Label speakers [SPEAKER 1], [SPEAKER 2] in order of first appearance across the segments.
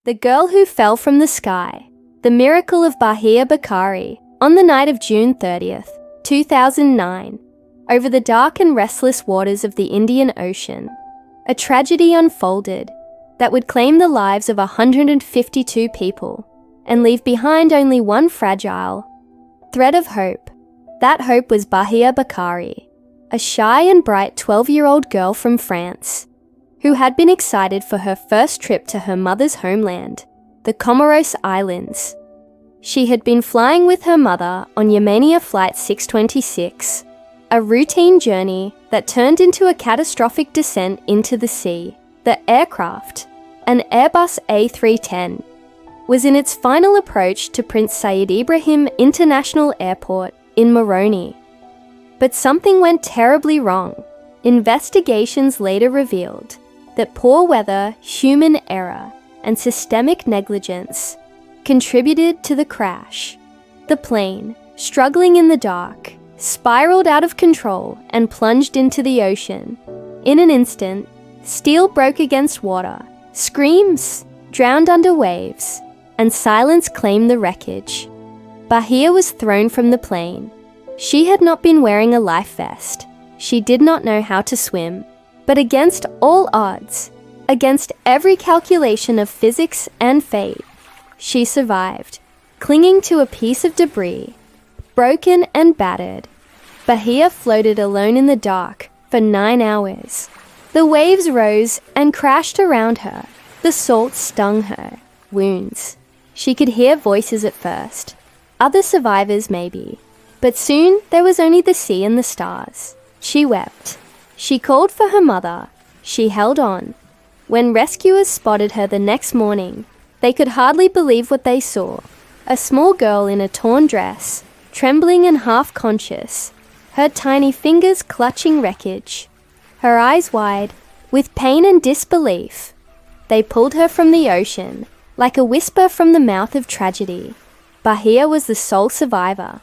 [SPEAKER 1] The girl who fell from the sky, the miracle of Bahia Bakari, on the night of June 30th, 2009, over the dark and restless waters of the Indian Ocean, a tragedy unfolded that would claim the lives of 152 people and leave behind only one fragile thread of hope. That hope was Bahia Bakari, a shy and bright 12-year-old girl from France, who had been excited for her first trip to her mother's homeland, the Comoros Islands. She had been flying with her mother on Yemenia Flight 626, a routine journey that turned into a catastrophic descent into the sea. The aircraft, an Airbus A310, was in its final approach to Prince Said Ibrahim International Airport in Moroni. But something went terribly wrong. Investigations later revealed that poor weather, human error, and systemic negligence contributed to the crash. The plane, struggling in the dark, spiraled out of control and plunged into the ocean. In an instant, steel broke against water, screams drowned under waves, and silence claimed the wreckage. Bahia was thrown from the plane. She had not been wearing a life vest. She did not know how to swim. But against all odds, against every calculation of physics and fate, she survived, clinging to a piece of debris. Broken and battered, Bahia floated alone in the dark for 9 hours. The waves rose and crashed around her. The salt stung her wounds. She could hear voices at first, other survivors maybe, but soon there was only the sea and the stars. She wept. She called for her mother. She held on. When rescuers spotted her the next morning, they could hardly believe what they saw. A small girl in a torn dress, trembling and half-conscious, her tiny fingers clutching wreckage, her eyes wide, with pain and disbelief. They pulled her from the ocean, like a whisper from the mouth of tragedy. Bahia was the sole survivor.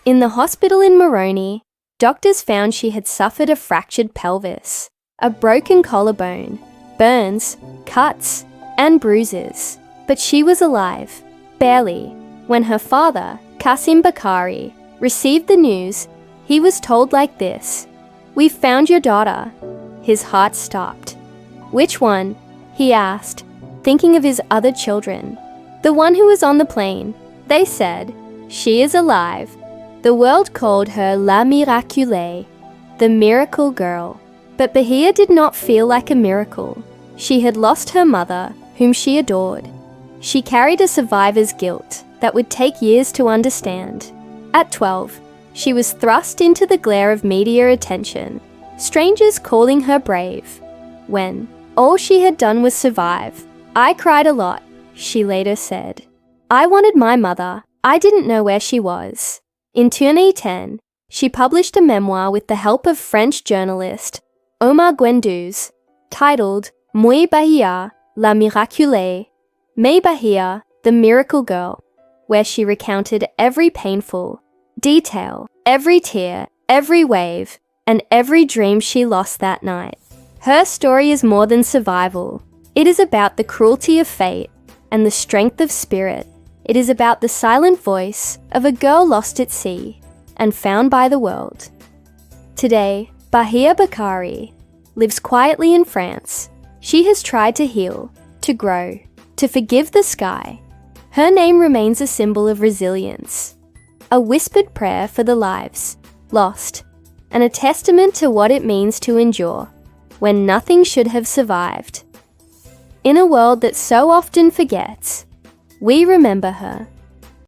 [SPEAKER 1] In the hospital in Moroni, doctors found she had suffered a fractured pelvis, a broken collarbone, burns, cuts, and bruises. But she was alive, barely. When her father, Qasim Bakari, received the news, he was told like this: "We've found your daughter." His heart stopped. "Which one?" he asked, thinking of his other children. "The one who was on the plane." They said, "She is alive." The world called her La Miraculée, the miracle girl. But Bahia did not feel like a miracle. She had lost her mother, whom she adored. She carried a survivor's guilt that would take years to understand. At 12, she was thrust into the glare of media attention, strangers calling her brave, when all she had done was survive. "I cried a lot," she later said. "I wanted my mother. I didn't know where she was." In 2010, she published a memoir with the help of French journalist Omar Guendouzi, titled Moi Bahia, la Miraculée, Me Bahia, the Miracle Girl, where she recounted every painful detail, every tear, every wave, and every dream she lost that night. Her story is more than survival. It is about the cruelty of fate and the strength of spirit. It is about the silent voice of a girl lost at sea and found by the world. Today, Bahia Bakari lives quietly in France. She has tried to heal, to grow, to forgive the sky. Her name remains a symbol of resilience, a whispered prayer for the lives lost, and a testament to what it means to endure when nothing should have survived. In a world that so often forgets, we remember her.